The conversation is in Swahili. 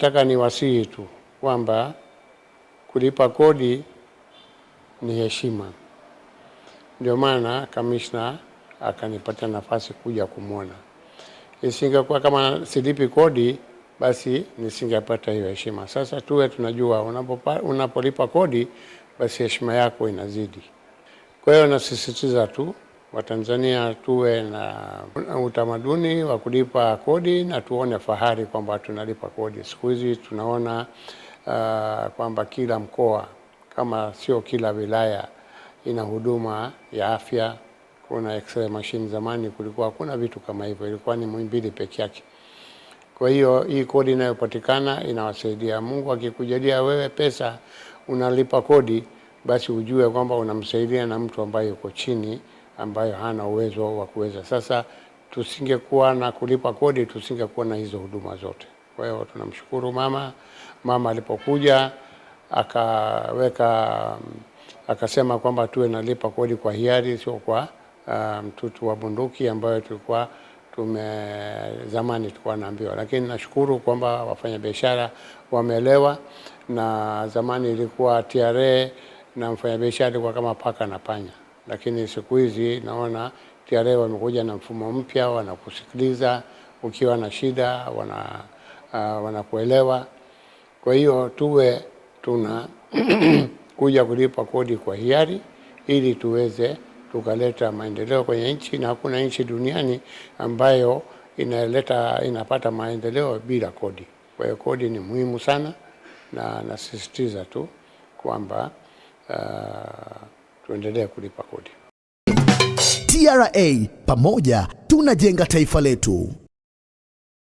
Nataka niwasihi tu kwamba kulipa kodi ni heshima. Ndio maana kamishna akanipatia nafasi kuja kumwona. Isingekuwa kama silipi kodi, basi nisingepata hiyo heshima. Sasa tuwe tunajua unapolipa kodi, basi heshima yako inazidi. Kwa hiyo nasisitiza tu Watanzania tuwe na utamaduni wa kulipa kodi na tuone fahari kwamba tunalipa kodi. Siku hizi tunaona kwamba kila mkoa, kama sio kila wilaya, ina huduma ya afya. Kuna X-ray machine. Zamani kulikuwa hakuna vitu kama hivyo, ilikuwa ni Muhimbili peke yake. Kwa hiyo hii kodi inayopatikana inawasaidia. Mungu akikujalia wewe pesa unalipa kodi, basi ujue kwamba unamsaidia na mtu ambaye yuko chini, ambayo hana uwezo wa kuweza. Sasa tusingekuwa na kulipa kodi, tusingekuwa na hizo huduma zote. Kwa hiyo tunamshukuru mama alipokuja akasema kwamba tuwe nalipa kodi kwa hiari, sio kwa mtutu wa bunduki ambayo zamani tulikuwa naambiwa. Lakini nashukuru kwamba wafanyabiashara wameelewa, na zamani ilikuwa TRA na mfanyabiashara ilikuwa kama paka na panya. Lakini siku hizi naona TRA wamekuja na mfumo mpya, wanakusikiliza ukiwa na shida, wanakuelewa. Kwa hiyo tuwe kuja kulipa kodi kwa hiari ili tuweze tukaleta maendeleo kwenye nchi, na hakuna nchi duniani ambayo inapata maendeleo bila kodi. Kwa hiyo kodi ni muhimu sana, na nasisitiza tu kwamba tuendelee kulipa kodi. TRA, pamoja tunajenga taifa letu.